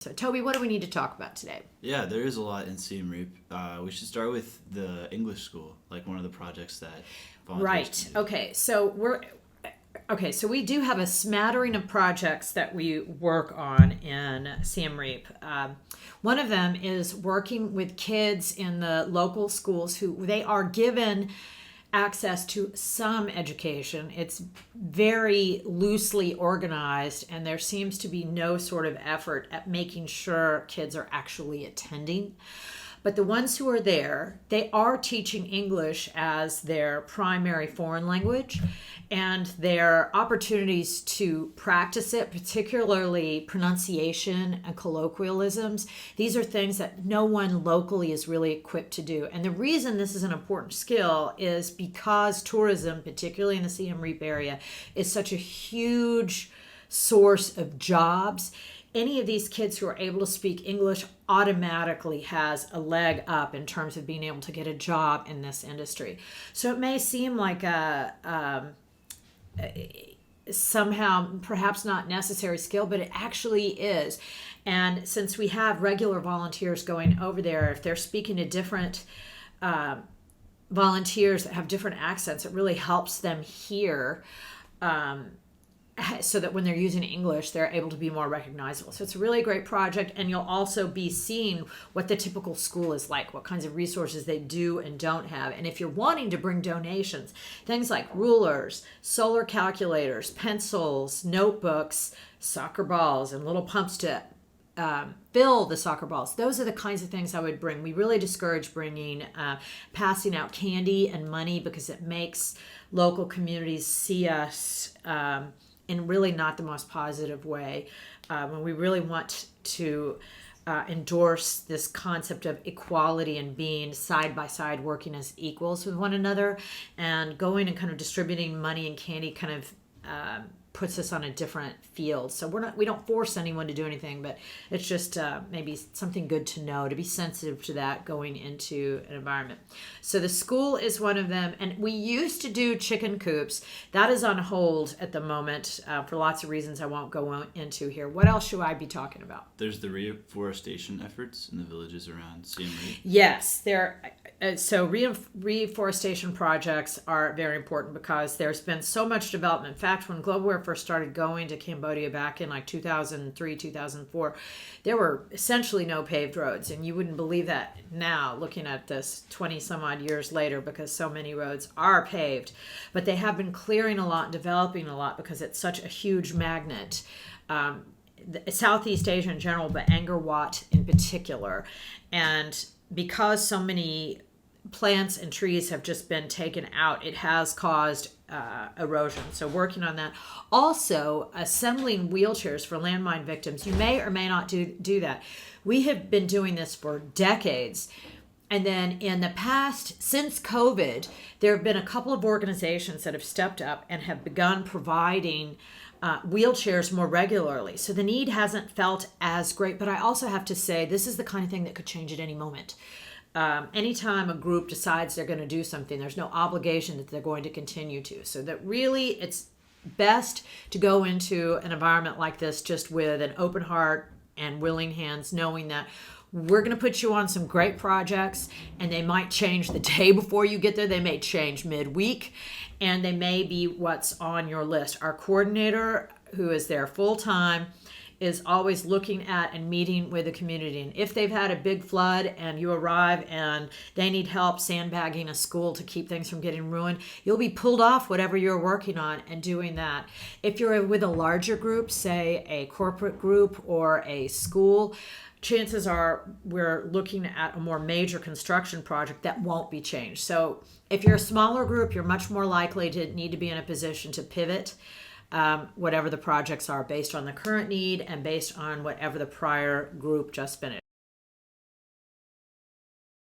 So, Toby, what do we need to talk about today? Yeah, there is a lot in Siem Reap. We should start with the English school, like one of the projects that volunteers Right. can do. So we do have a smattering of projects that we work on in Siem Reap. One of them is working with kids in the local schools who they are given access to some education. It's very loosely organized, and there seems to be no sort of effort at making sure kids are actually attending. But the ones who are there, they are teaching English as their primary foreign language, and their opportunities to practice it, particularly pronunciation and colloquialisms, these are things that no one locally is really equipped to do. And the reason this is an important skill is because tourism, particularly in the Siem Reap area, is such a huge source of jobs. Any of these kids who are able to speak English automatically has a leg up in terms of being able to get a job in this industry. So it may seem like somehow perhaps not necessary skill, but it actually is. And since we have regular volunteers going over there, if they're speaking to different volunteers that have different accents, it really helps them hear so that when they're using English, they're able to be more recognizable. So it's a really great project, and you'll also be seeing what the typical school is like, what kinds of resources they do and don't have. And if you're wanting to bring donations, things like rulers, solar calculators, pencils, notebooks, soccer balls, and little pumps to fill the soccer balls. Those are the kinds of things I would bring. We really discourage passing out candy and money because it makes local communities see us in really not the most positive way. When we really want to endorse this concept of equality and being side by side, working as equals with one another, and going and kind of distributing money and candy kind of puts us on a different field. So we don't force anyone to do anything, but it's just maybe something good to know, to be sensitive to that going into an environment. So the school is one of them, and we used to do chicken coops. That is on hold at the moment for lots of reasons I won't go into here. What else should I be talking about? There's the reforestation efforts in the villages around Siem Reap. Yes, so reforestation projects are very important because there's been so much development. In fact, when Global first started going to Cambodia back in like 2003, 2004, there were essentially no paved roads. And you wouldn't believe that now, looking at this 20 some odd years later, because so many roads are paved. But they have been clearing a lot and developing a lot because it's such a huge magnet. Southeast Asia in general, but Angkor Wat in particular. And because so many plants and trees have just been taken out, it has caused erosion. So working on that. Also, assembling wheelchairs for landmine victims. You may or may not do that. We have been doing this for decades. And then in the past, since COVID, there have been a couple of organizations that have stepped up and have begun providing wheelchairs more regularly. So the need hasn't felt as great. But I also have to say, this is the kind of thing that could change at any moment. Anytime a group decides they're going to do something, there's no obligation that they're going to continue to. So that really it's best to go into an environment like this just with an open heart and willing hands, knowing that we're going to put you on some great projects, and they might change the day before you get there. They may change midweek, and they may be what's on your list. Our coordinator, who is there full time, is always looking at and meeting with the community. And if they've had a big flood and you arrive and they need help sandbagging a school to keep things from getting ruined, you'll be pulled off whatever you're working on and doing that. If you're with a larger group, say a corporate group or a school, chances are we're looking at a more major construction project that won't be changed. So if you're a smaller group, you're much more likely to need to be in a position to pivot whatever the projects are based on the current need and based on whatever the prior group just finished.